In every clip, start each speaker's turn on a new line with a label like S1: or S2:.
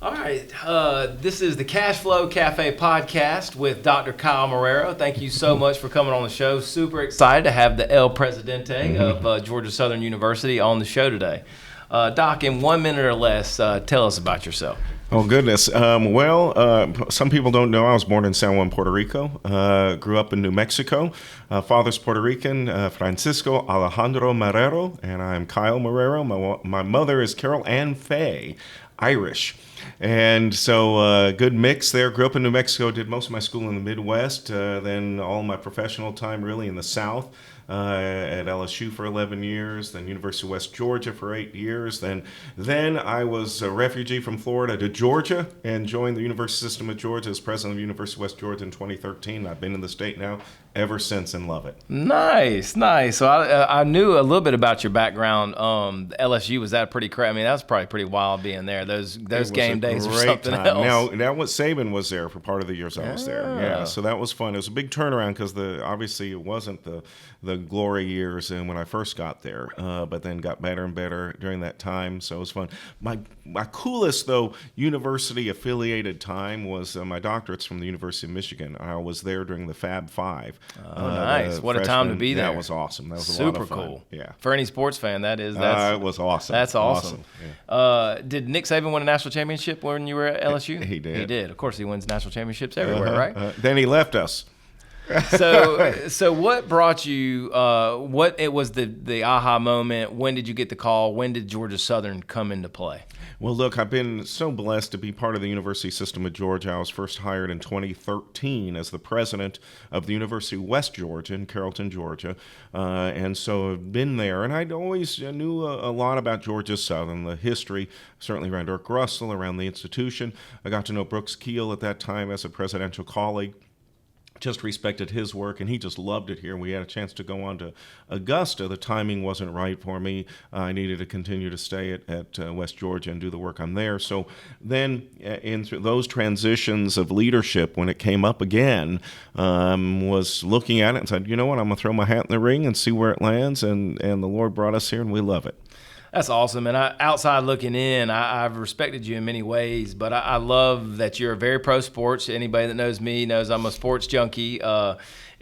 S1: All right, this is the Cashflow Cafe podcast with Dr. Kyle Marrero. Thank you so much for coming on the show. Super excited to have the El Presidente of Georgia Southern University on the show today. Doc, in 1 minute or less, tell us about yourself.
S2: Oh, goodness. Some people don't know I was born in San Juan, Puerto Rico. Grew up in New Mexico. Father's Puerto Rican, Francisco Alejandro Marrero, and I'm Kyle Marrero. My mother is Carol Ann Fay, Irish. And so good mix there. Grew up in New Mexico, did most of my school in the Midwest, then all my professional time really in the South. At LSU for 11 years, then University of West Georgia for 8 years. Then I was a refugee from Florida to Georgia and joined the university system of Georgia as president of the University of West Georgia in 2013. I've been in the state now ever since and love it.
S1: Nice. So I knew a little bit about your background. LSU, was that pretty crazy? I mean, that was probably pretty wild being there. Those game days were something else.
S2: Now what Saban was there for part of the years I was there. Yeah, so that was fun. It was a big turnaround because obviously it wasn't the glory years and when I first got there, but then got better and better during that time. So it was fun. My coolest though university affiliated time was my doctorate's from the University of Michigan. I was there during the Fab Five.
S1: Oh, nice! What a time to be there.
S2: That was awesome. That was
S1: super
S2: a lot of fun.
S1: Cool.
S2: Yeah.
S1: For any sports fan, it was awesome. That's awesome.
S2: Yeah.
S1: Did Nick Saban win a national championship when you were at LSU?
S2: He did.
S1: He did. Of course, he wins national championships everywhere, right?
S2: Then he left us.
S1: So what brought you? What it was the aha moment? When did you get the call? When did Georgia Southern come into play?
S2: Well, look, I've been so blessed to be part of the university system of Georgia. I was first hired in 2013 as the president of the University of West Georgia in Carrollton, Georgia. And so I've been there, and I'd always knew a lot about Georgia Southern, the history, certainly around Dirk Russell, around the institution. I got to know Brooks Keel at that time as a presidential colleague. Just respected his work, and he just loved it here. We had a chance to go on to Augusta. The timing wasn't right for me. I needed to continue to stay at West Georgia and do the work on there. So then in those transitions of leadership, when it came up again, was looking at it and said, you know what, I'm going to throw my hat in the ring and see where it lands, and the Lord brought us here, and we love it.
S1: That's awesome. And outside looking in, I've respected you in many ways, but I love that you're very pro sports. Anybody that knows me knows I'm a sports junkie.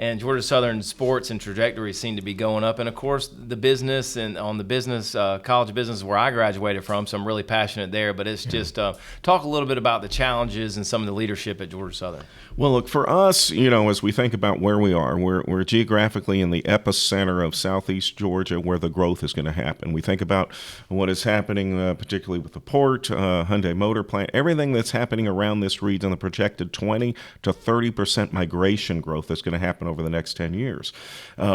S1: And Georgia Southern sports and trajectory seem to be going up. And, of course, the business and on the business, College of Business where I graduated from, so I'm really passionate there. But it's just talk a little bit about the challenges and some of the leadership at Georgia Southern.
S2: Well, look, for us, as we think about where we are, we're geographically in the epicenter of southeast Georgia where the growth is going to happen. We think about what is happening, particularly with the port, Hyundai Motor Plant, everything that's happening around this region, the projected 20 to 30% migration growth that's going to happen over the next 10 years.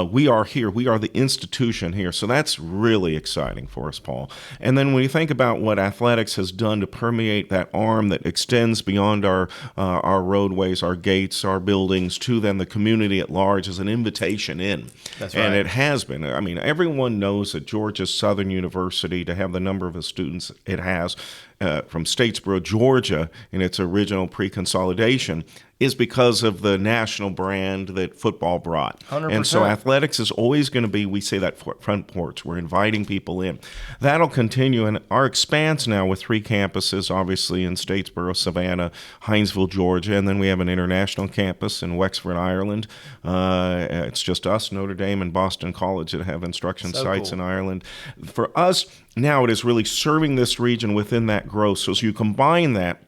S2: We are here. We are the institution here. So that's really exciting for us, Paul. And then when you think about what athletics has done to permeate that arm that extends beyond our roadways, our gates, our buildings, to then the community at large as an invitation in.
S1: That's right.
S2: And it has been. I mean, everyone knows that Georgia Southern University, to have the number of students it has from Statesboro, Georgia, in its original pre-consolidation, is because of the national brand that football brought.
S1: 100%.
S2: And so athletics is always going to be, we say that front porch. We're inviting people in. That'll continue. And our expanse now with 3 campuses, obviously in Statesboro, Savannah, Hinesville, Georgia, and then we have an international campus in Wexford, Ireland. It's just us, Notre Dame, and Boston College that have instruction sites in Ireland. For us, now it is really serving this region within that growth. So as you combine that,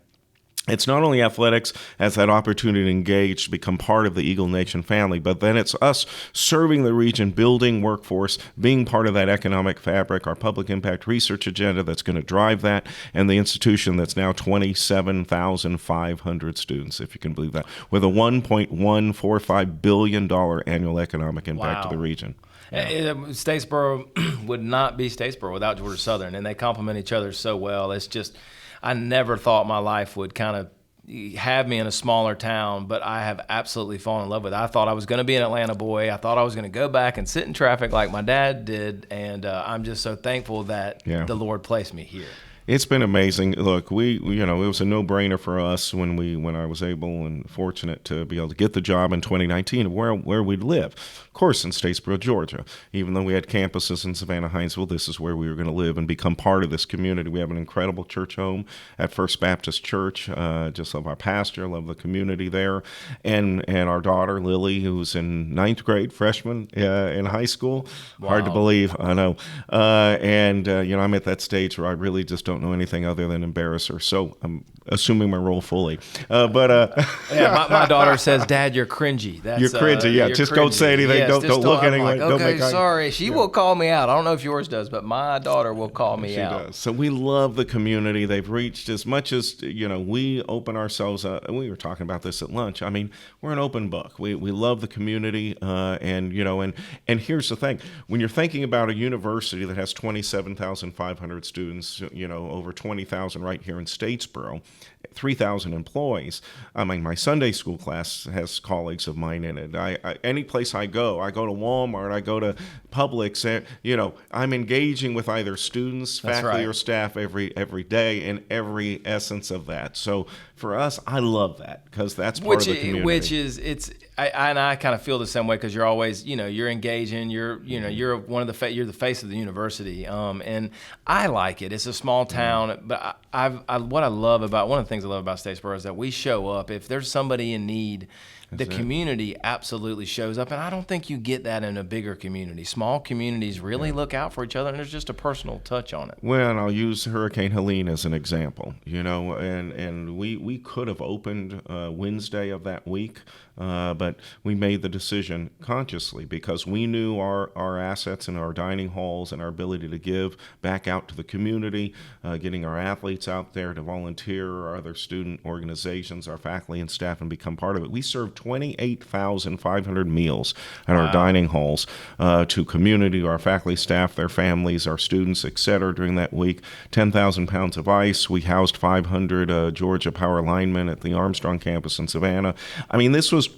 S2: it's not only athletics as that opportunity to engage, to become part of the Eagle Nation family, but then it's us serving the region, building workforce, being part of that economic fabric, our public impact research agenda that's going to drive that, and the institution that's now 27,500 students, if you can believe that, with a $1.145 billion annual economic impact to the region.
S1: Statesboro would not be Statesboro without Georgia Southern, and they complement each other so well. It's just, I never thought my life would kind of have me in a smaller town, but I have absolutely fallen in love with it. I thought I was going to be an Atlanta boy. I thought I was going to go back and sit in traffic like my dad did, and I'm just so thankful that the Lord placed me here.
S2: It's been amazing. Look, it was a no-brainer for us when I was able and fortunate to be able to get the job in 2019 of where we'd live. Of course, in Statesboro, Georgia. Even though we had campuses in Savannah, Hinesville, this is where we were going to live and become part of this community. We have an incredible church home at First Baptist Church. Just love our pastor, love the community there, and our daughter Lily, who's in ninth grade, freshman in high school.
S1: Wow.
S2: Hard to believe, I know. I'm at that stage where I really just don't know anything other than embarrass her. So I'm assuming my role fully.
S1: Yeah, my daughter says, "Dad, you're cringy."
S2: You're cringy. Yeah, just cringy. Don't say anything.
S1: Yes,
S2: don't look
S1: I'm
S2: anyway.
S1: like, okay, sorry. She will call me out. I don't know if yours does, but my daughter will call me out.
S2: She does. So we love the community. They've reached as much as we open ourselves up. We were talking about this at lunch. I mean, we're an open book. We love the community, and here's the thing: when you're thinking about a university that has 27,500 students, over 20,000 right here in Statesboro, 3,000 employees. I mean, my Sunday school class has colleagues of mine in it. Any place I go to Walmart, I go to Publix, I'm engaging with either students, faculty, or staff every day in every essence of that. So for us, I love that because that's part of the community.
S1: I kind of feel the same way because you're always, you're engaging. You're you're the face of the university, and I like it. It's a small town, but one of the things I love about Statesboro is that we show up. If there's somebody in need, the community absolutely shows up, and I don't think you get that in a bigger community. Small communities really look out for each other, and there's just a personal touch on it.
S2: Well, and I'll use Hurricane Helene as an example, and we could have opened Wednesday of that week, but we made the decision consciously because we knew our assets and our dining halls and our ability to give back out to the community, getting our athletes out there to volunteer, our other student organizations, our faculty and staff, and become part of it. We served 28,500 meals at our dining halls to community, our faculty, staff, their families, our students, etc. during that week. 10,000 pounds of ice. We housed 500 Georgia Power linemen at the Armstrong campus in Savannah. I mean, this was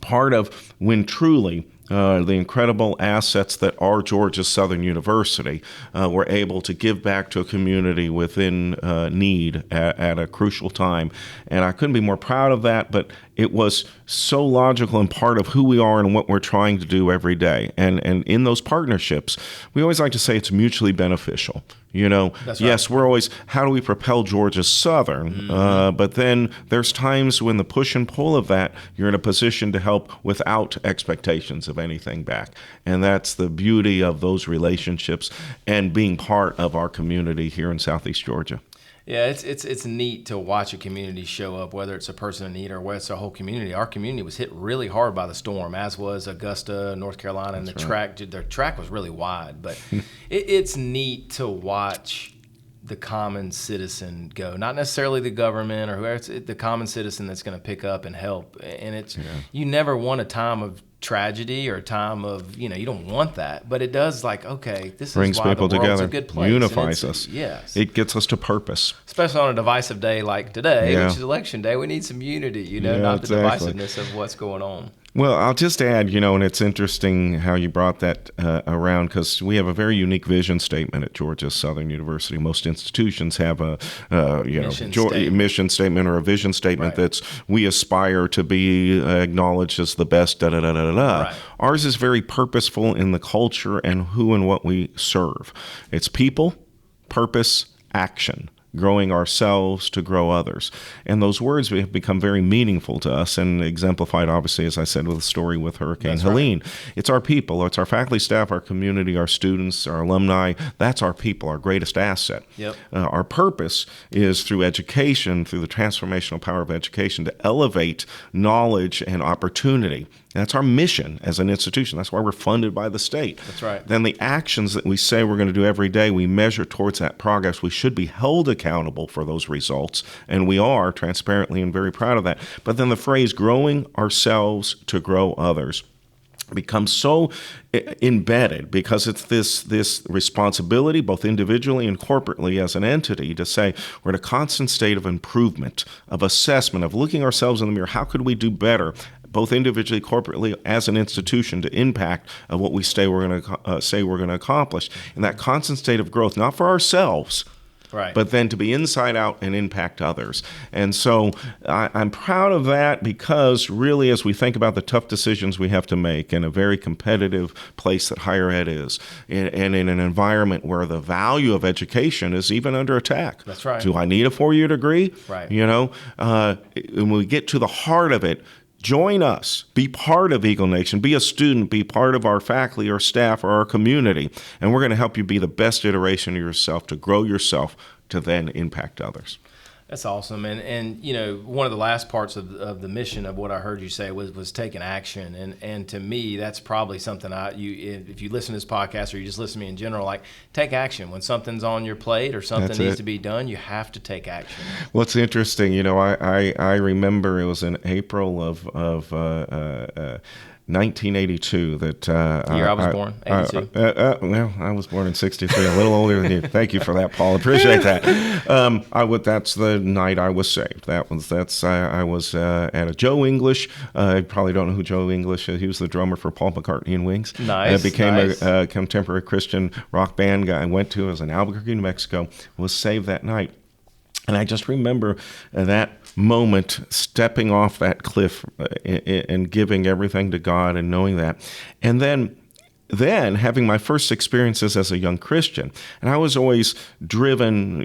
S2: part of when truly the incredible assets that are Georgia Southern University were able to give back to a community within need at a crucial time. And I couldn't be more proud of that, but it was so logical and part of who we are and what we're trying to do every day. And in those partnerships, we always like to say it's mutually beneficial.
S1: That's
S2: yes,
S1: right.
S2: we're always, how do we propel Georgia Southern? But then there's times when the push and pull of that, you're in a position to help without expectations of anything back. And that's the beauty of those relationships and being part of our community here in Southeast Georgia.
S1: Yeah, it's neat to watch a community show up, whether it's a person in need or whether it's a whole community. Our community was hit really hard by the storm, as was Augusta, North Carolina, and their track was really wide. But it's neat to watch the common citizen go, not necessarily the government or whoever. It's the common citizen that's going to pick up and help. And you never want a time of tragedy or a time of, you don't want that, but it does, okay, this
S2: brings
S1: is why
S2: people
S1: the world's
S2: together,
S1: a good place.
S2: unifies us.
S1: Yes.
S2: It gets us to purpose.
S1: Especially on a divisive day like today, which is election day, we need some unity, not the divisiveness of what's going on.
S2: Well, I'll just add, and it's interesting how you brought that around because we have a very unique vision statement at Georgia Southern University. Most institutions have a mission statement or a vision statement that's we aspire to be acknowledged as the best, Right. Ours is very purposeful in the culture and who and what we serve. It's people, purpose, action. Growing ourselves to grow others. And those words have become very meaningful to us and exemplified, obviously, as I said, with the story with Hurricane Helene. Right. It's our people. It's our faculty, staff, our community, our students, our alumni. That's our people, our greatest asset.
S1: Yep.
S2: Our purpose is through education, through the transformational power of education, to elevate knowledge and opportunity. That's our mission as an institution. That's why we're funded by the state.
S1: That's right.
S2: Then the actions that we say we're going to do every day, we measure towards that progress. We should be held accountable for those results, and we are transparently and very proud of that. But then the phrase growing ourselves to grow others becomes so embedded because it's this responsibility, both individually and corporately as an entity, to say we're in a constant state of improvement, of assessment, of looking ourselves in the mirror. How could we do better? Both individually, corporately, as an institution, to impact what we say we're going to accomplish. And that constant state of growth, not for ourselves,
S1: Right.
S2: but then to be inside out and impact others. And so I'm proud of that, because really, as we think about the tough decisions we have to make in a very competitive place that higher ed is, and in an environment where the value of education is even under attack.
S1: That's right.
S2: Do I need a 4-year degree?
S1: Right.
S2: When we get to the heart of it, join us. Be part of Eagle Nation. Be a student. Be part of our faculty or staff or our community. And we're going to help you be the best iteration of yourself, to grow yourself, to then impact others.
S1: That's awesome. And one of the last parts of the mission of what I heard you say was taking action. And to me, that's probably something if you listen to this podcast or you just listen to me in general, like, take action. When something's on your plate or something needs to be done, you have to take action.
S2: What's interesting, I remember it was in April of 1982 that
S1: the year I was born, 82.
S2: Well, I was born in 63, a little older than you. Thank you for that, Paul. Appreciate that. That's the night I was saved. I was at a Joe English. I probably don't know who Joe English is. He was the drummer for Paul McCartney and Wings.
S1: Nice.
S2: Became a contemporary Christian rock band guy. I went to. I was in Albuquerque, New Mexico. Was saved that night. And I just remember that moment, stepping off that cliff and giving everything to God and knowing that. And then having my first experiences as a young Christian. And I was always driven,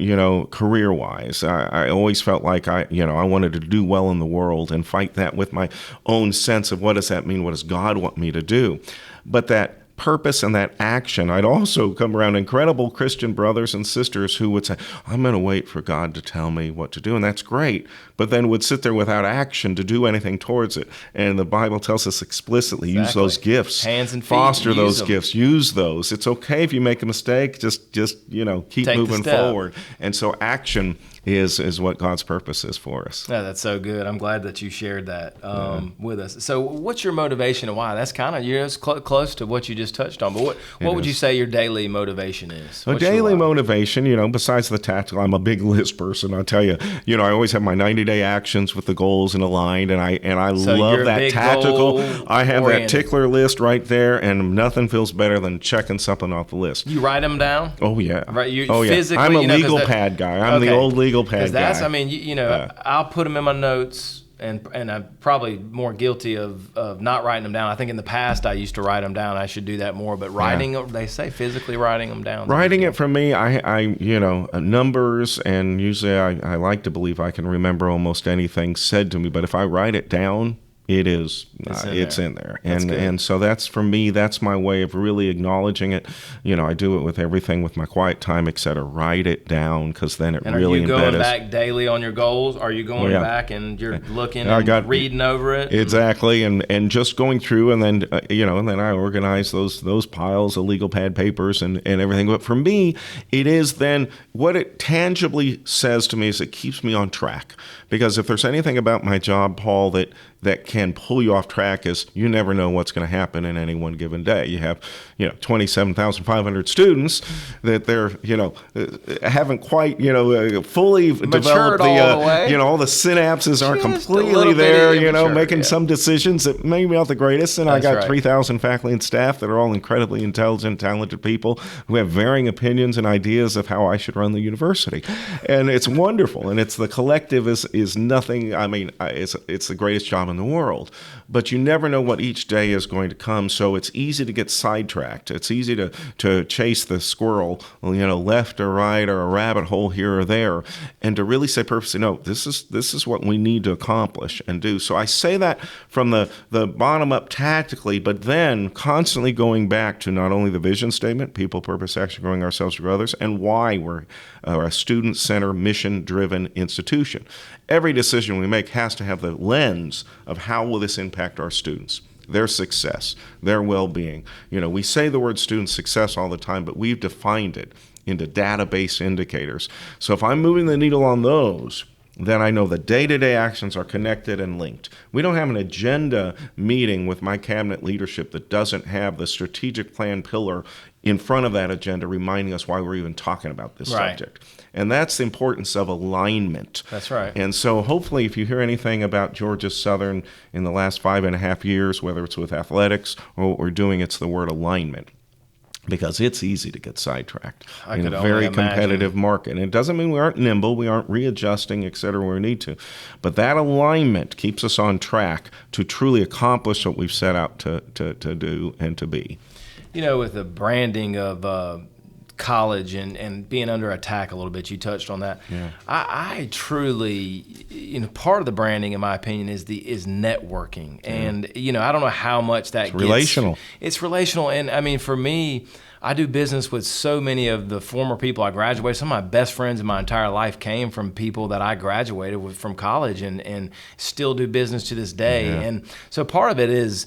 S2: career-wise. I always felt like I wanted to do well in the world and fight that with my own sense of what does that mean? What does God want me to do? But that purpose and that action, I'd also come around incredible Christian brothers and sisters who would say, I'm going to wait for God to tell me what to do. And that's great. But then would sit there without action to do anything towards it. And the Bible tells us explicitly, use those gifts.
S1: Hands and feet.
S2: Foster those gifts. Use those. It's okay if you make a mistake. Just keep moving forward. And so action is what God's purpose is for us.
S1: Yeah, that's so good. I'm glad that you shared that with us. So what's your motivation and why? That's kind of close to what you just touched on. But what would you say your daily motivation is?
S2: A daily motivation, besides the tactical, I'm a big list person. I'll tell you, I always have my 90-day actions with the goals and aligned, and I love that tactical. I have that tickler list right there, and nothing feels better than checking something off the list.
S1: You write them down?
S2: Oh yeah.
S1: Right.
S2: Physically, I'm a legal pad guy. I'm the old legal pad guy.
S1: I'll put them in my notes. And I'm probably more guilty of not writing them down. I think in the past I used to write them down. I should do that more. But they say physically writing them down.
S2: Writing it for me, I numbers, and usually I like to believe I can remember almost anything said to me. But if I write it down, it's in there. And so that's, for me, that's my way of really acknowledging it. I do it with everything, with my quiet time, et cetera. Write it down, because then it really embeds. Are you going back
S1: daily on your goals? Are you going back and you're looking and reading over it?
S2: Exactly. And just going through, and then, and then I organize those piles of legal pad papers and everything. But for me, it is then, what it tangibly says to me is it keeps me on track. Because if there's anything about my job, Paul, that can pull you off track, is you never know what's going to happen in any one given day. You have, 27,500 students that they're, haven't quite, fully developed all the synapses aren't completely there, making some decisions that maybe not the greatest. And I got 3,000 faculty and staff that are all incredibly intelligent, talented people who have varying opinions and ideas of how I should run the university. And it's wonderful. And it's the collective is nothing. I mean, it's the greatest job in the world, but you never know what each day is going to come. So it's easy to get sidetracked. It's easy to chase the squirrel, left or right, or a rabbit hole here or there, and to really say purposely, no, this is what we need to accomplish and do. So I say that from the bottom up tactically, but then constantly going back to not only the vision statement, people, purpose, action, growing ourselves for others, and why we're a student-centered, mission-driven institution. Every decision we make has to have the lens of how will this impact our students, their success, their well-being. We say the word student success all the time, but we've defined it into database indicators. So if I'm moving the needle on those, then I know the day-to-day actions are connected and linked. We don't have an agenda meeting with my cabinet leadership that doesn't have the strategic plan pillar in front of that agenda reminding us why we're even talking about this subject. And that's the importance of alignment.
S1: That's right.
S2: And so hopefully if you hear anything about Georgia Southern in the last 5.5 years, whether it's with athletics or what we're doing, it's the word alignment. because it's easy to get sidetracked
S1: I
S2: in
S1: could
S2: a
S1: only
S2: very
S1: imagine.
S2: competitive market. And it doesn't mean we aren't nimble, we aren't readjusting, et cetera, where we need to. But that alignment keeps us on track to truly accomplish what we've set out to do and to be.
S1: You know, with the branding of college and being under attack a little bit, you touched on that.
S2: Yeah.
S1: I truly, part of the branding, in my opinion, is networking. Yeah. And, I don't know how much that gets.
S2: Relational.
S1: It's relational. And, I mean, for me, I do business with so many of the former people I graduated. Some of my best friends in my entire life came from people that I graduated with from college and still do business to this day. Yeah. And so part of it is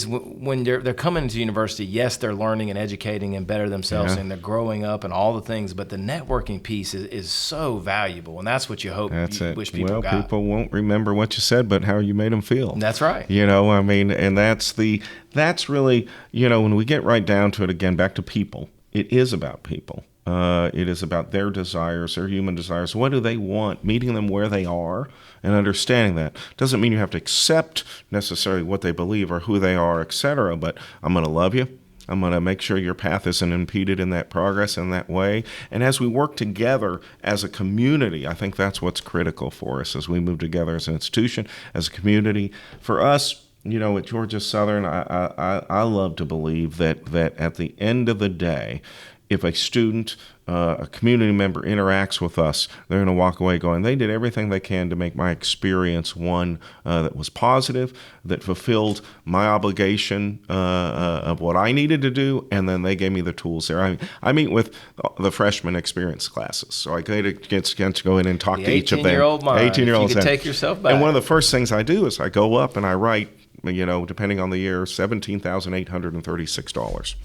S1: when they're coming to university, yes, they're learning and educating and better themselves, and they're growing up and all the things, but the networking piece is so valuable, and that's what you hope wish people got.
S2: Well, people won't remember what you said, but how you made them feel.
S1: That's right.
S2: I mean, and that's really, when we get right down to it, again, back to people, it is about people. It is about their desires, their human desires. What do they want? Meeting them where they are and understanding that. Doesn't mean you have to accept necessarily what they believe or who they are, etc. But I'm going to love you. I'm going to make sure your path isn't impeded in that progress in that way. And as we work together as a community, I think that's what's critical for us as we move together as an institution, as a community. For us, at Georgia Southern, I love to believe that at the end of the day, if a student, a community member interacts with us, they're going to walk away going, they did everything they can to make my experience one that was positive, that fulfilled my obligation of what I needed to do, and then they gave me the tools there. I meet with the freshman experience classes, so I get to go in and talk to each of them.
S1: 18-year-olds. You can take yourself back.
S2: And one of the first things I do is I go up and I write, depending on the year, $17,836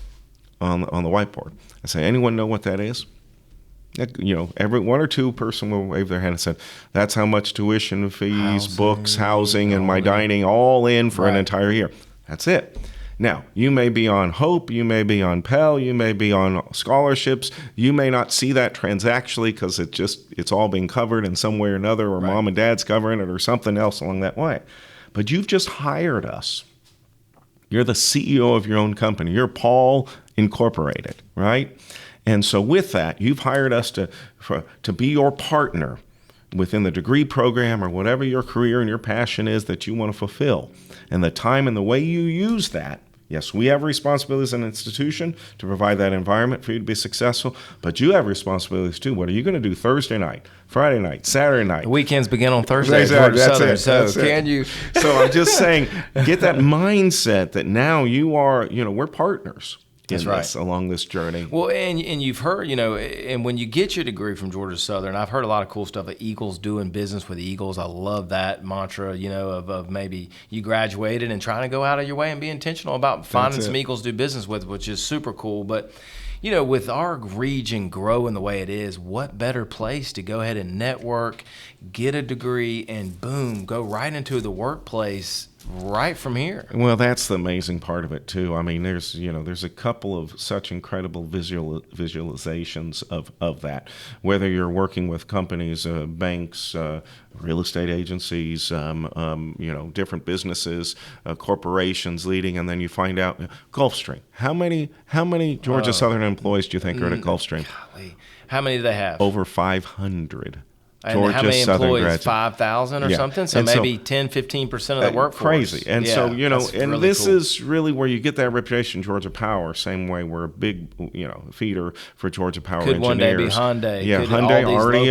S2: on the whiteboard. I say, anyone know what that is? Every one or two person will wave their hand and said, that's how much tuition, fees, books, housing, and my dining all in for an entire year. That's it. Now, you may be on Hope, you may be on Pell, you may be on scholarships. You may not see that transactionally because it's all being covered in some way or another, or mom and dad's covering it or something else along that way. But you've just hired us. You're the CEO of your own company. You're Paul Incorporated, right? And so with that, you've hired us to be your partner within the degree program or whatever your career and your passion is that you want to fulfill. And the time and the way you use that, yes, we have responsibilities as an institution to provide that environment for you to be successful, but you have responsibilities too. What are you going to do Thursday night, Friday night, Saturday night?
S1: The weekends begin on Thursday.
S2: Exactly.
S1: So
S2: I'm just saying, get that mindset that now you are, we're partners. Along this journey.
S1: Well, and you've heard, and when you get your degree from Georgia Southern, I've heard a lot of cool stuff. Eagles doing business with Eagles. I love that mantra, of maybe you graduated and trying to go out of your way and be intentional about finding some Eagles to do business with, which is super cool. But, with our region growing the way it is, what better place to go ahead and network, get a degree, and boom, go right into the workplace right from here.
S2: Well, that's the amazing part of it too. I mean, there's a couple of such incredible visualizations of that. Whether you're working with companies, banks, real estate agencies, different businesses, corporations leading, and then you find out Gulfstream. How many Georgia Southern employees do you think are at Gulfstream?
S1: Golly. How many do they have?
S2: Over 500.
S1: And how many employees? 5,000 or something? So maybe 10, 15% of the workforce.
S2: Crazy. And so, and really this cool. is really where you get that reputation, Georgia Power, same way we're a big, feeder for Georgia Power
S1: Could
S2: engineers.
S1: One day be Hyundai.
S2: Yeah, Hyundai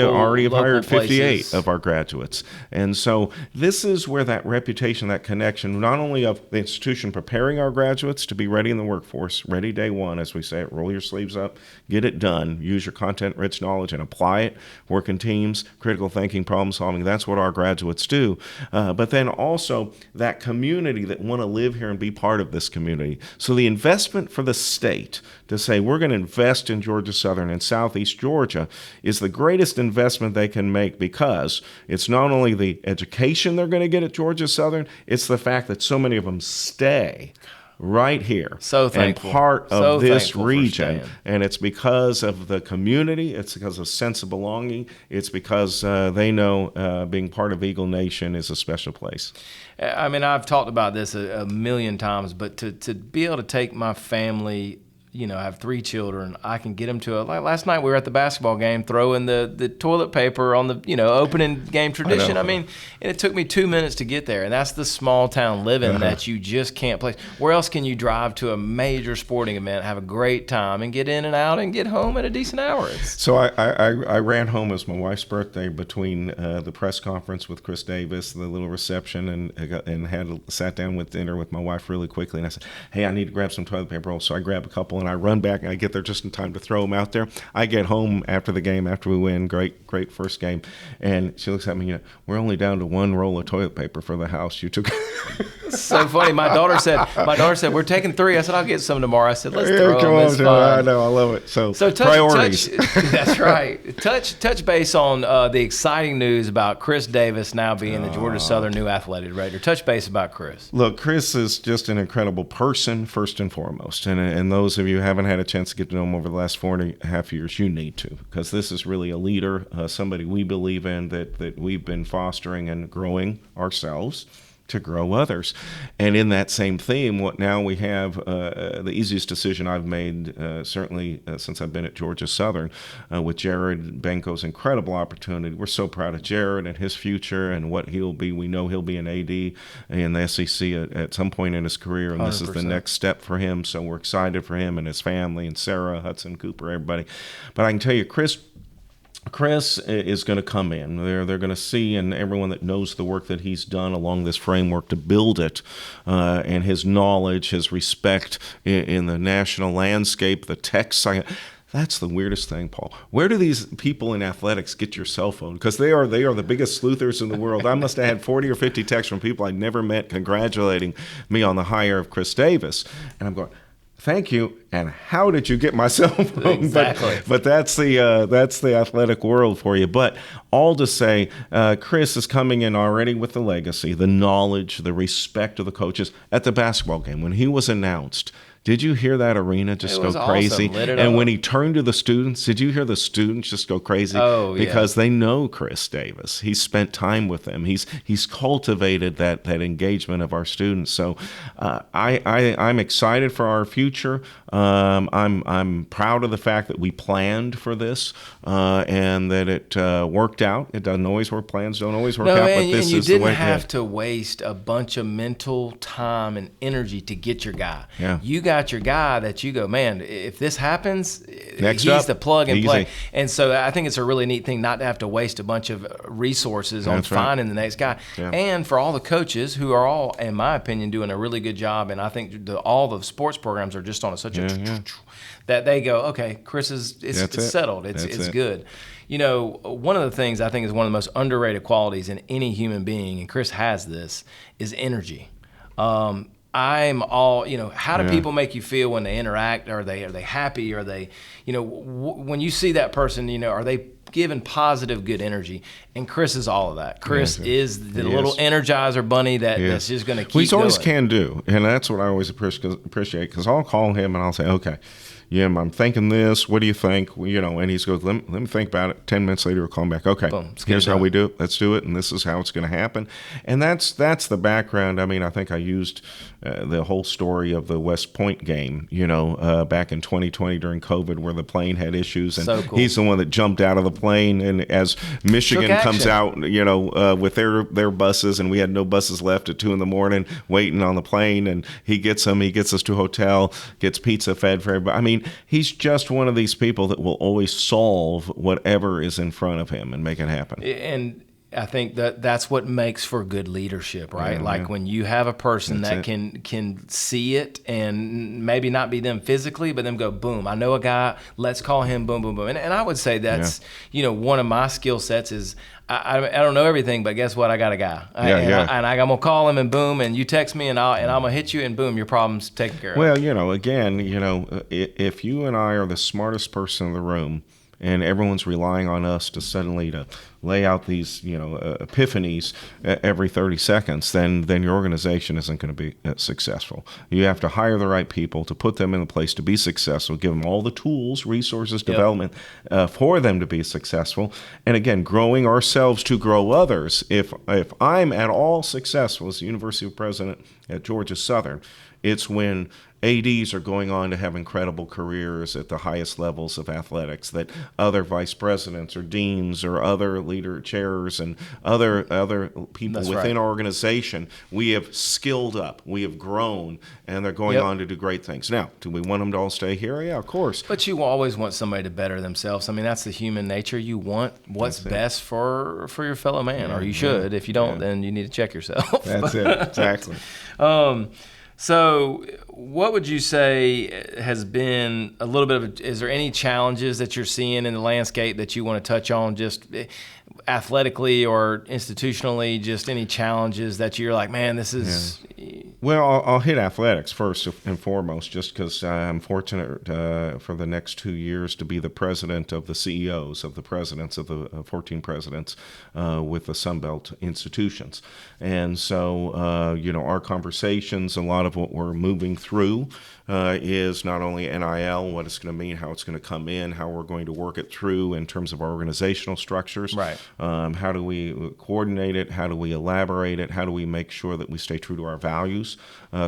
S2: already have hired 58 of our graduates. And so this is where that reputation, that connection, not only of the institution preparing our graduates to be ready in the workforce, ready day one, as we say, roll your sleeves up, get it done, use your content-rich knowledge and apply it, work in teams, critical thinking, problem solving. That's what our graduates do. But then also that community that want to live here and be part of this community. So the investment for the state to say we're going to invest in Georgia Southern and Southeast Georgia is the greatest investment they can make, because it's not only the education they're going to get at Georgia Southern, it's the fact that so many of them stay right here and part of this region. And it's because of the community. It's because of sense of belonging. It's because they know being part of Eagle Nation is a special place.
S1: I mean, I've talked about this a million times, but to be able to take my family I have 3 children. I can get them to like last night we were at the basketball game throwing the toilet paper on the, opening game tradition. I mean, and it took me 2 minutes to get there. And that's the small town living that you just can't place. Where else can you drive to a major sporting event, have a great time, and get in and out and get home at a decent hour?
S2: So I ran home. It was my wife's birthday between the press conference with Chris Davis, the little reception, and sat down with dinner with my wife really quickly. And I said, hey, I need to grab some toilet paper rolls. So I grab a couple and I run back and I get there just in time to throw them out there. I get home after the game, after we win, great first game, and she looks at me, we're only down to 1 roll of toilet paper for the house. You took.
S1: So funny. My daughter said, we're taking 3. I said, I'll get some tomorrow. I said, let's throw them. It's fine.
S2: I know, I love it. So
S1: priorities. That's right. Touch base on the exciting news about Chris Davis now being the Georgia Southern new athletic director. Touch base about Chris.
S2: Look, Chris is just an incredible person, first and foremost. And those of you who haven't had a chance to get to know him over the last 4.5 years, you need to, because this is really a leader, somebody we believe in, that we've been fostering and growing ourselves to grow others. And in that same theme, what now we have the easiest decision I've made, certainly since I've been at Georgia Southern, with Jared Benko's incredible opportunity. We're so proud of Jared and his future and what he'll be. We know he'll be an AD in the SEC at some point in his career, and 100%. This is the next step for him. So we're excited for him and his family and Sarah, Hudson, Cooper, everybody. But I can tell you, Chris is going to come in. They're going to see, and everyone that knows the work that he's done along this framework to build it, and his knowledge, his respect in the national landscape, the tech side. That's the weirdest thing, Paul. Where do these people in athletics get your cell phone? Because they are the biggest sleuthers in the world. I must have had 40 or 50 texts from people I'd never met congratulating me on the hire of Chris Davis. And I'm going, thank you. And how did you get my cell phone?
S1: Exactly.
S2: But that's the athletic world for you. But all to say, Chris is coming in already with the legacy, the knowledge, the respect of the coaches. At the basketball game, when he was announced, did you hear that arena just go crazy?
S1: Awesome.
S2: And when he turned to the students, did you hear the students just go crazy?
S1: Oh, yeah.
S2: Because they know Chris Davis. He's spent time with them. He's cultivated that engagement of our students. So I'm excited for our future. I'm proud of the fact that we planned for this and that it worked out. It doesn't always work. Plans don't always work out, but this is the way.
S1: You didn't have to waste a bunch of mental time and energy to get your guy.
S2: Yeah.
S1: You got your guy that you go, man, if this happens,
S2: Next
S1: he's
S2: up,
S1: the plug and play.
S2: easy.
S1: And so I think it's a really neat thing not to have to waste a bunch of resources on
S2: That's right.
S1: finding the next guy.
S2: Yeah.
S1: And for all the coaches who are all, in my opinion, doing a really good job, and I think all the sports programs are just on such a that they go, okay, Chris it's settled. It's good. One of the things I think is one of the most underrated qualities in any human being, and Chris has this, is energy. I'm all, how do people make you feel when they interact? Are they happy? Are they, when you see that person, are they giving positive, good energy? And Chris is all of that. Chris is the little energizer bunny that's just going to keep going.
S2: He's always can do, and that's what I always appreciate, because I'll call him and I'll say, okay, I'm thinking this. What do you think? And he goes, let me think about it. 10 minutes later, we'll call him back. Okay,
S1: boom,
S2: here's how we do it. Let's do it, and this is how it's going to happen. And that's the background. I mean, I think I used the whole story of the West Point game, back in 2020 during COVID, where the plane had issues, and
S1: so cool.
S2: He's the one that jumped out of the plane. And as Michigan comes out, with their buses, and we had no buses left at 2 a.m. waiting on the plane, and he gets us to a hotel, gets pizza fed for everybody. I mean, he's just one of these people that will always solve whatever is in front of him and make it happen.
S1: And I think that's what makes for good leadership, right? When you have a person can see it and maybe not be them physically, but them go, boom, I know a guy, let's call him, boom, boom, boom. And I would say that's, one of my skill sets is I don't know everything, but guess what? I got a guy. I'm going to call him and boom, and you text me and I'm going to hit you and boom, your problem's taken care of.
S2: Well, again, if you and I are the smartest person in the room, and everyone's relying on us to suddenly to lay out these, epiphanies every 30 seconds, then your organization isn't going to be successful. You have to hire the right people to put them in a place to be successful, give them all the tools, resources, development for them to be successful. And again, growing ourselves to grow others. If I'm at all successful as the University President at Georgia Southern, It's when ADs are going on to have incredible careers at the highest levels of athletics, that other vice presidents or deans or other leader chairs and other people
S1: That's
S2: within
S1: right.
S2: our organization, we have skilled up, we have grown, and they're going
S1: Yep.
S2: on to do great things. Now, do we want them to all stay here? Yeah, of course.
S1: But you always want somebody to better themselves. I mean, that's the human nature. You want what's best for your fellow man, or you should. If you don't, then you need to check yourself.
S2: That's it. Exactly.
S1: So, what would you say has been a little bit of is there any challenges that you're seeing in the landscape that you want to touch on, just athletically or institutionally, just any challenges that you're like, man, this is...
S2: Well, I'll hit athletics first and foremost, just because I'm fortunate for the next 2 years to be the president of the CEOs, of the presidents of the 14 presidents with the Sunbelt institutions. And so, our conversations, a lot of what we're moving through is not only NIL, what it's going to mean, how it's going to come in, how we're going to work it through in terms of our organizational structures.
S1: Right.
S2: How do we coordinate it? How do we elaborate it? How do we make sure that we stay true to our values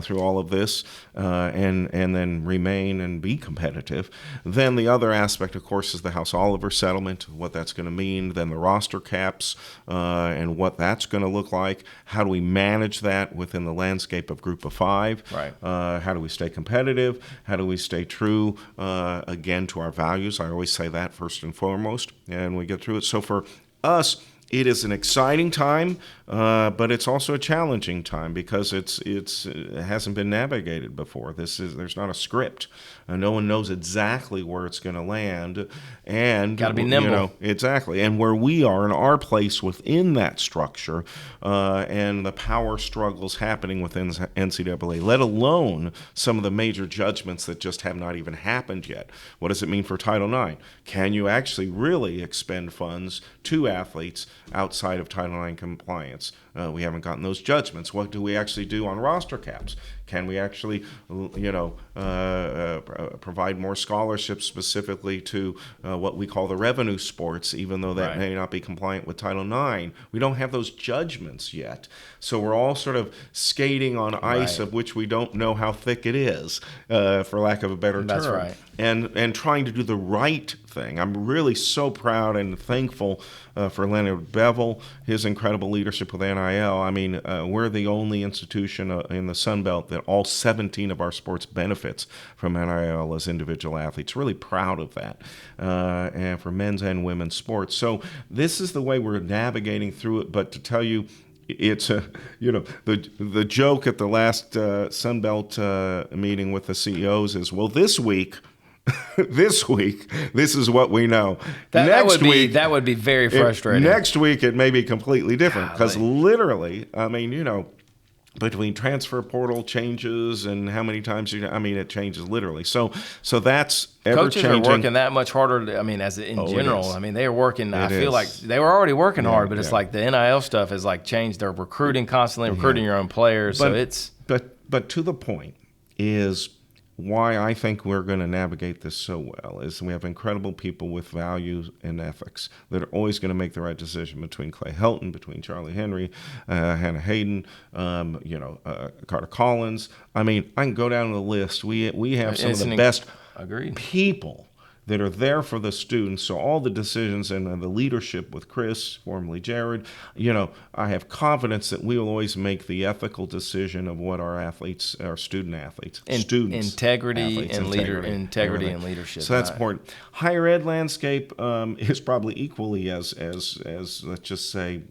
S2: through all of this and then remain and be competitive? Then the other aspect, of course, is the House Oliver settlement, what that's going to mean, then the roster caps and what that's going to look like. How do we manage that within the landscape of Group of Five?
S1: Right.
S2: How do we stay competitive? How do we stay true, again, to our values? I always say that first and foremost, and we get through it. So for us, it is an exciting time, but it's also a challenging time because it hasn't been navigated before. There's not a script. No one knows exactly where it's going to land, and
S1: Got to be nimble.
S2: Exactly. And where we are in our place within that structure, and the power struggles happening within NCAA, let alone some of the major judgments that just have not even happened yet. What does it mean for Title IX? Can you actually really expend funds to athletes outside of Title IX compliance? We haven't gotten those judgments. What do we actually do on roster caps? Can we actually, provide more scholarships specifically to what we call the revenue sports, even though that may not be compliant with Title IX? We don't have those judgments yet. So we're all sort of skating on ice of which we don't know how thick it is, for lack of a better term.
S1: That's right.
S2: And trying to do the right thing. I'm really so proud and thankful for Leonard Bevel, his incredible leadership with NIL. I mean, we're the only institution in the Sun Belt that all 17 of our sports benefits from NIL as individual athletes. Really proud of that, and for men's and women's sports. So this is the way we're navigating through it. But to tell you, it's the joke at the last Sun Belt meeting with the CEOs is, well, this week, this is what we know.
S1: That would be very frustrating.
S2: Next week, it may be completely different because literally, I mean, between transfer portal changes and how many times it changes literally. So that's ever-changing.
S1: Coaches are working that much harder. In general. I mean, they are working. I feel like they were already working hard, but it's like the NIL stuff has like changed. They're recruiting constantly, recruiting your own players.
S2: But to the point is why I think we're going to navigate this so well is we have incredible people with values and ethics that are always going to make the right decision between Clay Helton, between Charlie Henry, Hannah Hayden, Carter Collins. I mean, I can go down the list. We have some of the best people that are there for the students. So all the decisions and the leadership with Chris, formerly Jared, I have confidence that we will always make the ethical decision of what our student athletes,
S1: integrity and leadership.
S2: So that's important. Higher ed landscape is probably equally as let's just say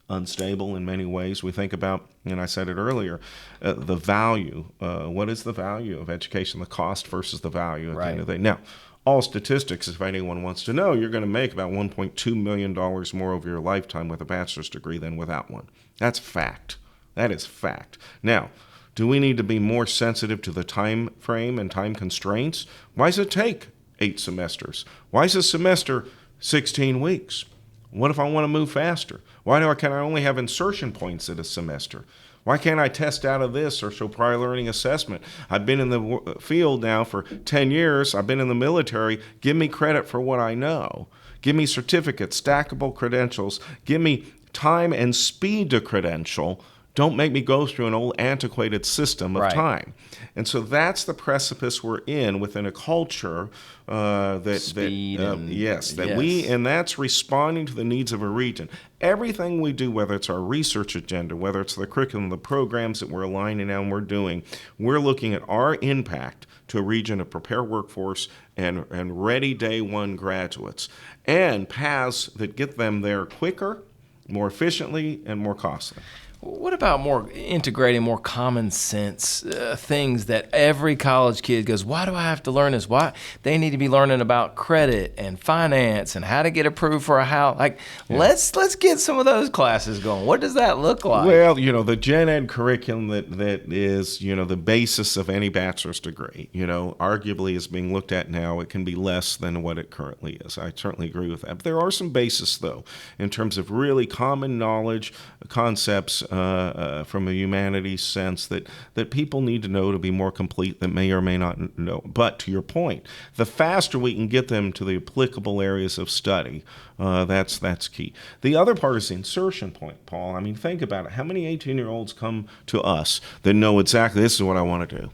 S2: unstable in many ways. We think about, and I said it earlier, the value. What is the value of education? The cost versus the value at the end of the day. Now, all statistics, if anyone wants to know, you're going to make about $1.2 million more over your lifetime with a bachelor's degree than without one. That's fact. That is fact. Now, do we need to be more sensitive to the time frame and time constraints? Why does it take 8 semesters? Why is a semester 16 weeks? What if I want to move faster? Can I only have insertion points at a semester? Why can't I test out of this or show prior learning assessment? I've been in the field now for 10 years. I've been in the military. Give me credit for what I know. Give me certificates, stackable credentials. Give me time and speed to credential Don't make me go through an old antiquated system of
S1: Right.
S2: time. And so that's the precipice we're in within a culture
S1: Speed and-
S2: and that's responding to the needs of a region. Everything we do, whether it's our research agenda, whether it's the curriculum, the programs that we're aligning and we're doing, we're looking at our impact to a region to prepare workforce and ready day one graduates, and paths that get them there quicker, more efficiently, and more costly.
S1: What about more integrating more common sense things that every college kid goes, why do I have to learn this? Why they need to be learning about credit and finance and how to get approved for a house? Like, let's get some of those classes going. What does that look like?
S2: Well, the gen ed curriculum that is, the basis of any bachelor's degree, arguably is being looked at now. It can be less than what it currently is. I certainly agree with that. But there are some bases, though, in terms of really common knowledge, concepts from a humanities sense that people need to know to be more complete, that may or may not know. But to your point, the faster we can get them to the applicable areas of study, that's key. The other part is the insertion point, Paul. I mean, think about it. How many 18-year-olds come to us that know exactly this is what I want to do?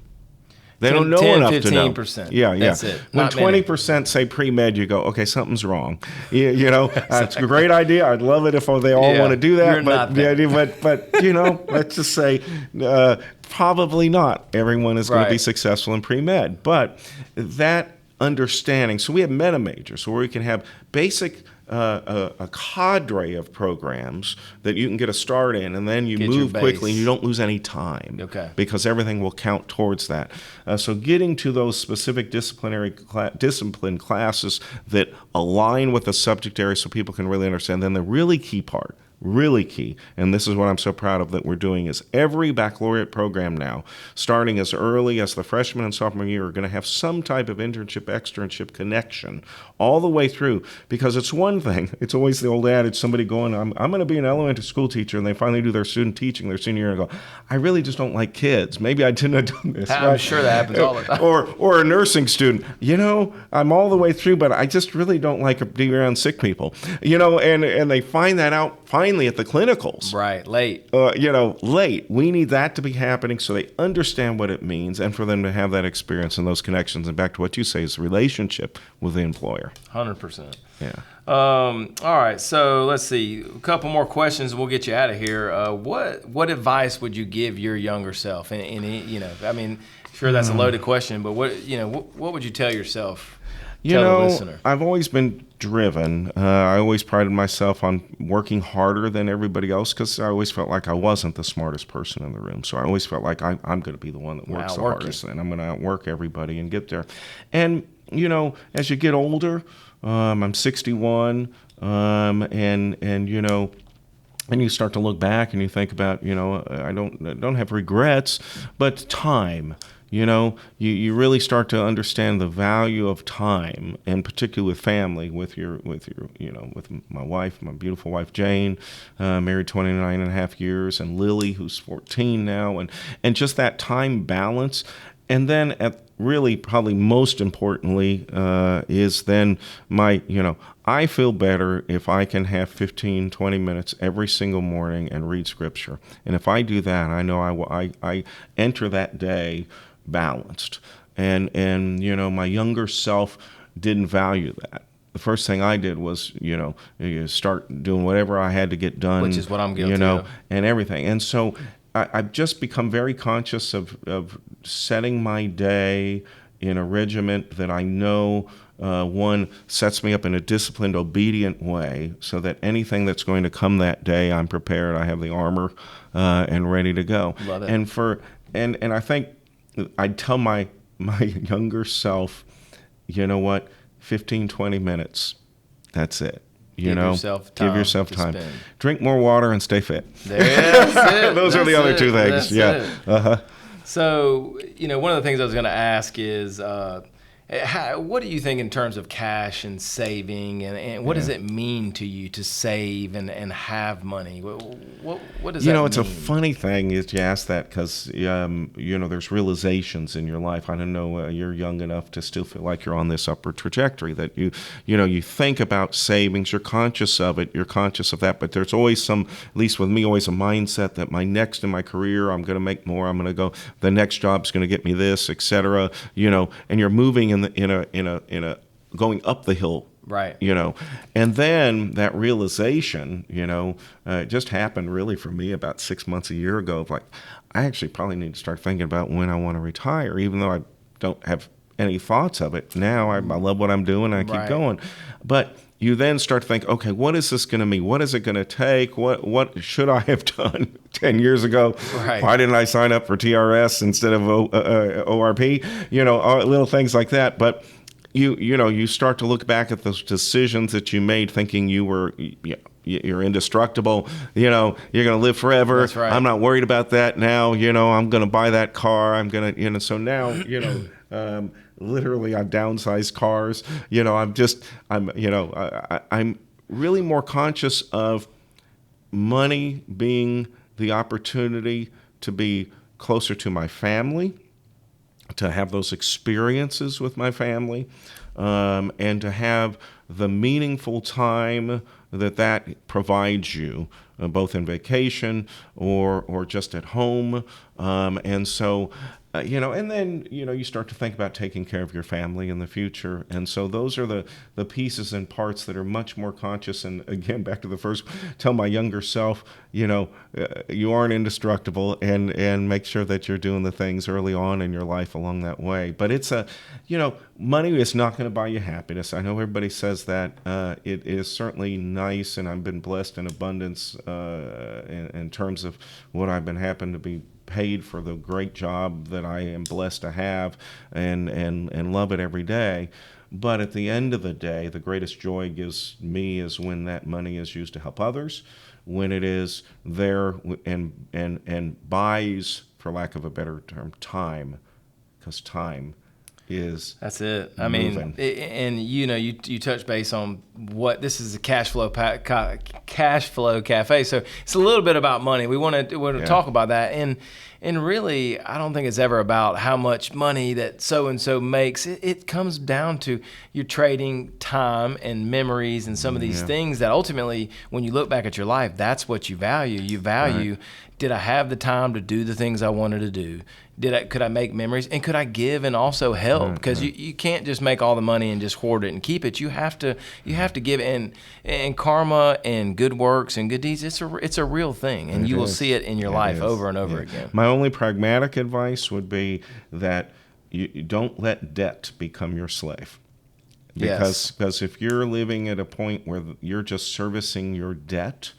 S2: They don't know
S1: 10,
S2: enough to know.
S1: 15%.
S2: Yeah.
S1: That's it.
S2: When
S1: Not many.
S2: 20% say pre-med, you go, okay, something's wrong. It's a great idea. I'd love it if they all want to do that.
S1: You're not there.
S2: But let's just say probably not everyone is going to be
S1: Right.
S2: successful in pre-med. But that understanding, so we have meta majors where we can have basic a cadre of programs that you can get a start in, and then you
S1: Get your
S2: move quickly and
S1: base.
S2: you don't lose any time.
S1: Okay.
S2: Because everything will count towards that. So getting to those specific discipline classes that align with the subject area so people can really understand. Then the really key part, really key, and this is what I'm so proud of that we're doing, is every baccalaureate program now, starting as early as the freshman and sophomore year, are going to have some type of internship, externship connection all the way through. Because it's one thing, it's always the old adage, somebody going, I'm going to be an elementary school teacher, and they finally do their student teaching their senior year and go, I really just don't like kids. Maybe I shouldn't have done this.
S1: I'm sure that happens all the time.
S2: Or a nursing student, I'm all the way through, but I just really don't like to be around sick people. And they find that out finally at the clinicals.
S1: Right, late.
S2: Late. We need that to be happening so they understand what it means, and for them to have that experience and those connections. And back to what you say is the relationship with the employer.
S1: 100%.
S2: Yeah.
S1: All right, so let's see. A couple more questions and we'll get you out of here. What advice would you give your younger self? Sure, that's a loaded question, but what would you tell yourself? Tell the listener.
S2: I've always been driven. I always prided myself on working harder than everybody else because I always felt like I wasn't the smartest person in the room. So I always felt like I'm going to be the one that works the hardest, and I'm going to outwork everybody and get there. And, as you get older, I'm 61, and you start to look back and you think about, I don't have regrets, but time. You really start to understand the value of time, and particularly with family, with my wife, my beautiful wife Jane, married 29 and a half years, and Lily, who's 14 now, and just that time balance. And then really probably most importantly is then I feel better if I can have 15, 20 minutes every single morning and read scripture. And if I do that, I know I enter that day balanced. And my younger self didn't value that. The first thing I did was, start doing whatever I had to get done.
S1: Which is what I'm guilty of.
S2: And everything. And so I've just become very conscious of setting my day in a regiment that I know, one, sets me up in a disciplined, obedient way so that anything that's going to come that day, I'm prepared, I have the armor and ready to go.
S1: Love it.
S2: And I think I'd tell my younger self, 15, 20 minutes, that's it. Give yourself time. Drink more water and stay fit.
S1: That's it.
S2: Those are the other two things.
S1: That's it. So, one of the things I was going to ask is, What do you think in terms of cash and saving, and what does it mean to you to save and have money? What does that mean?
S2: It's a funny thing is you ask that because, there's realizations in your life. I don't know, you're young enough to still feel like you're on this upward trajectory that you think about savings, you're conscious of it, you're conscious of that, but there's always at least with me, always a mindset that my next in my career, I'm going to make more, I'm going to go, the next job's going to get me this, etc. And you're moving in a going up the hill,
S1: right?
S2: And then that realization, it just happened really for me about 6 months, a year ago. Of like, I actually probably need to start thinking about when I want to retire, even though I don't have any thoughts of it now. I love what I'm doing. I keep going, but you then start to think, okay, what is this going to mean? What is it going to take? What should I have done 10 years ago?
S1: Right.
S2: Why didn't I sign up for TRS instead of ORP? Little things like that. But you start to look back at those decisions that you made thinking you're indestructible. You're going to live forever.
S1: That's right.
S2: I'm not worried about that now. I'm going to buy that car. I'm going to, so now, literally I've downsized cars. I'm really more conscious of money being the opportunity to be closer to my family, to have those experiences with my family, and to have the meaningful time that provides you, both in vacation or just at home. And so, and then, you start to think about taking care of your family in the future. And so those are the pieces and parts that are much more conscious. And again, back to the first, tell my younger self, you aren't indestructible, and make sure that you're doing the things early on in your life along that way. But it's money is not going to buy you happiness. I know everybody says that. It is certainly nice, and I've been blessed in abundance in terms of what I've been happen to be paid for the great job that I am blessed to have, and love it every day. But at the end of the day, the greatest joy it gives me is when that money is used to help others, when it is there and buys, for lack of a better term, time, because time is
S1: that's it. I
S2: moving.
S1: mean, and you touch base on what this is, a Cashflow Cafe. So it's a little bit about money. We want to talk about that, and really, I don't think it's ever about how much money that so and so makes. It comes down to you're trading time and memories and some of these things that ultimately, when you look back at your life, that's what you value. You value. Right. Did I have the time to do the things I wanted to do? Could I make memories, and could I give and also help? Because you can't just make all the money and just hoard it and keep it. You have to give, and karma and good works and good deeds. It's a real thing, and you will see it in your life over and over again.
S2: My only pragmatic advice would be that you don't let debt become your slave. Because if you're living at a point where you're just servicing your debt,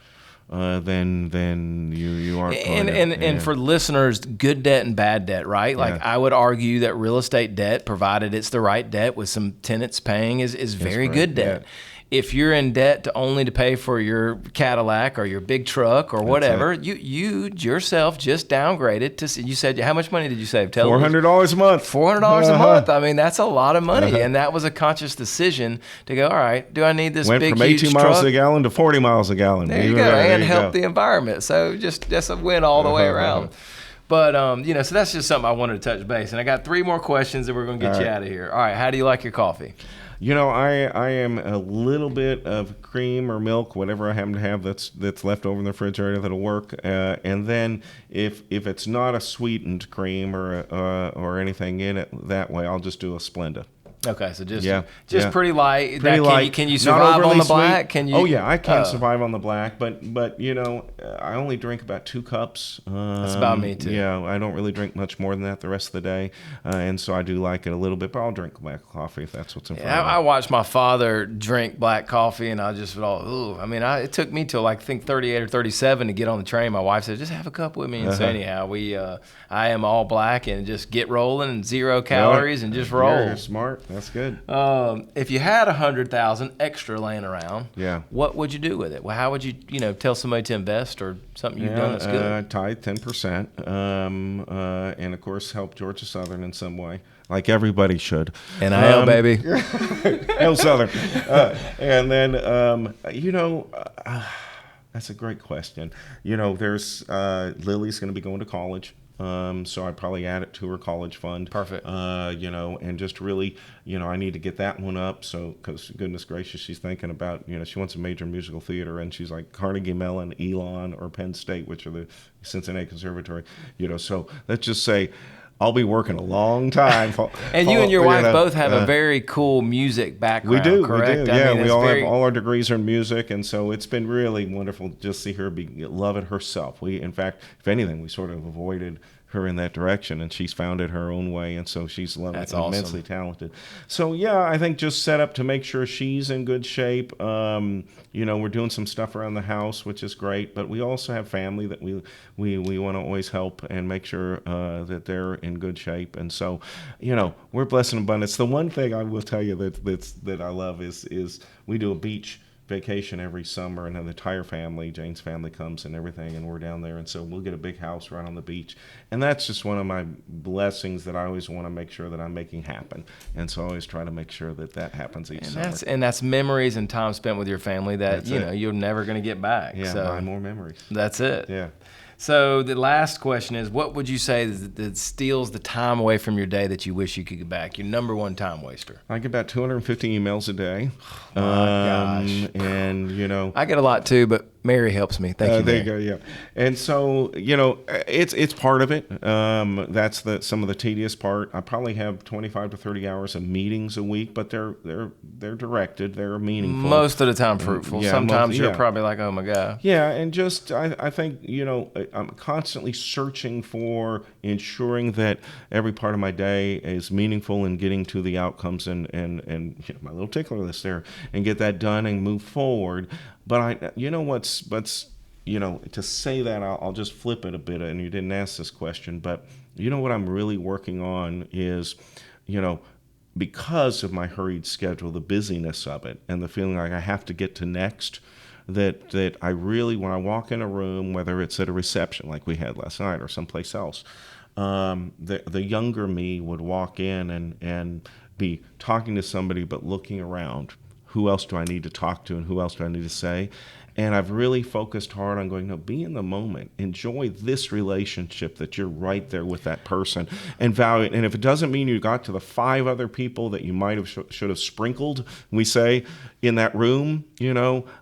S2: then you aren't.
S1: And for listeners, good debt and bad debt, right? Like I would argue that real estate debt, provided it's the right debt with some tenants paying, is very good debt. Yeah. If you're in debt to pay for your Cadillac or your big truck or whatever, you yourself just downgraded to. You said, how much money did you save?
S2: $400 a month.
S1: $400 a month. I mean, that's a lot of money, and that was a conscious decision to go. All right, do I need this big, huge truck?
S2: Went from 18 miles a gallon to 40 miles a gallon.
S1: There you go, and help the environment. So that's a win all the way around. But so that's just something I wanted to touch base. And I got 3 more questions, and we're going to get you out of here. All right, how do you like your coffee?
S2: I am a little bit of cream or milk, whatever I happen to have that's left over in the refrigerator that'll work. And then if it's not a sweetened cream or anything in it that way, I'll just do a Splenda.
S1: Okay, so just pretty light.
S2: Pretty light.
S1: Can you survive on the black? Can you?
S2: Oh yeah, I can survive on the black, but I only drink about 2 cups.
S1: That's about me too.
S2: Yeah, I don't really drink much more than that the rest of the day, and so I do like it a little bit. But I'll drink black coffee if that's what's in front of me.
S1: I watched my father drink black coffee, and I just ooh. I mean, it took me till I think 38 or 37 to get on the train. My wife said, "Just have a cup with me." And so anyhow, I am all black and just get rolling and 0 calories and just roll.
S2: You're smart. That's good.
S1: If you had 100,000 extra laying around, what would you do with it? Well, how would you, tell somebody to invest or something you've done that's good?
S2: Tithe 10%, and of course help Georgia Southern in some way, like everybody should.
S1: NIL, baby.
S2: Hail Southern. And then, that's a great question. There's Lily's going to be going to college. So I'd probably add it to her college fund.
S1: Perfect.
S2: And just really, I need to get that one up. So, because goodness gracious, she's thinking about, she wants a major musical theater, and she's like Carnegie Mellon, Elon, or Penn State, which are the Cincinnati Conservatory. So let's just say I'll be working a long time.
S1: And you and your wife both have a very cool music background,
S2: we do,
S1: correct?
S2: We do. Yeah, we all have all our degrees are in music, and so it's been really wonderful to just see her love it herself. In fact, if anything, we sort of avoided her in that direction, and she's found it her own way, and so she's immensely talented. So yeah, I think just set up to make sure she's in good shape. We're doing some stuff around the house, which is great, but we also have family that we want to always help and make sure that they're in good shape. And so, we're blessed and abundant. The one thing I will tell you that I love is we do a beach vacation every summer, and then the entire family, Jane's family, comes and everything, and we're down there, and so we'll get a big house right on the beach, and that's just one of my blessings that I always want to make sure that I'm making happen, and so I always try to make sure that happens each summer.
S1: That's memories and time spent with your family that you're never going to get back.
S2: Yeah,
S1: so
S2: 9 more memories.
S1: That's it.
S2: Yeah.
S1: So the last question is, what would you say that steals the time away from your day that you wish you could get back? Your number one time waster.
S2: I get about 250 emails a day.
S1: Oh my gosh.
S2: And,
S1: I get a lot too, but Mary helps me. Thank you, Mary.
S2: There you go, yeah. And so, it's part of it. That's some of the tedious part. I probably have 25 to 30 hours of meetings a week, but they're directed. They're meaningful.
S1: Most of the time fruitful. Yeah, sometimes you're probably like, oh my God.
S2: Yeah, and just I think, I'm constantly searching for ensuring that every part of my day is meaningful and getting to the outcomes and my little tickler list there, and get that done and move forward. But to say that, I'll just flip it a bit, and you didn't ask this question, but what I'm really working on is, because of my hurried schedule, the busyness of it, and the feeling like I have to get to next, that I really, when I walk in a room, whether it's at a reception like we had last night or someplace else, the younger me would walk in and be talking to somebody but looking around. Who else do I need to talk to, and who else do I need to say? And I've really focused hard on going, no, be in the moment. Enjoy this relationship that you're right there with that person and value it. And if it doesn't mean you got to the 5 other people that you might have should have sprinkled, we say, in that room,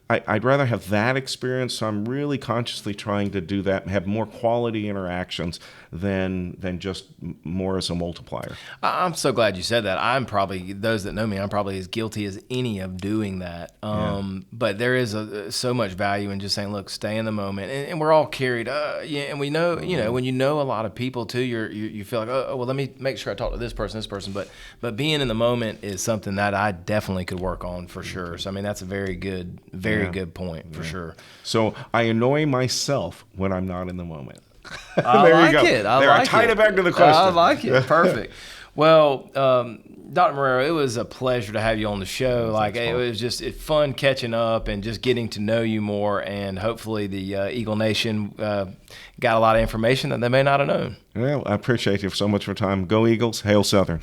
S2: I'd rather have that experience. So I'm really consciously trying to do that and have more quality interactions than just more as a multiplier.
S1: I'm so glad you said that. I'm probably, those that know me, I'm probably as guilty as any of doing that. But there is so much value in just saying, look, stay in the moment. And we're all carried, and we know, when you know a lot of people too, you feel like, oh, well, let me make sure I talk to this person. But being in the moment is something that I definitely could work on for sure. So, I mean, that's a very good point for sure.
S2: So I annoy myself when I'm not in the moment.
S1: I like it. I
S2: tied it back to the question.
S1: I like it. Perfect. Well, Dr. Marrero, it was a pleasure to have you on the show. It was just fun catching up and just getting to know you more, and hopefully the Eagle Nation got a lot of information that they may not have known.
S2: Well, I appreciate you so much for your time. Go Eagles. Hail Southern.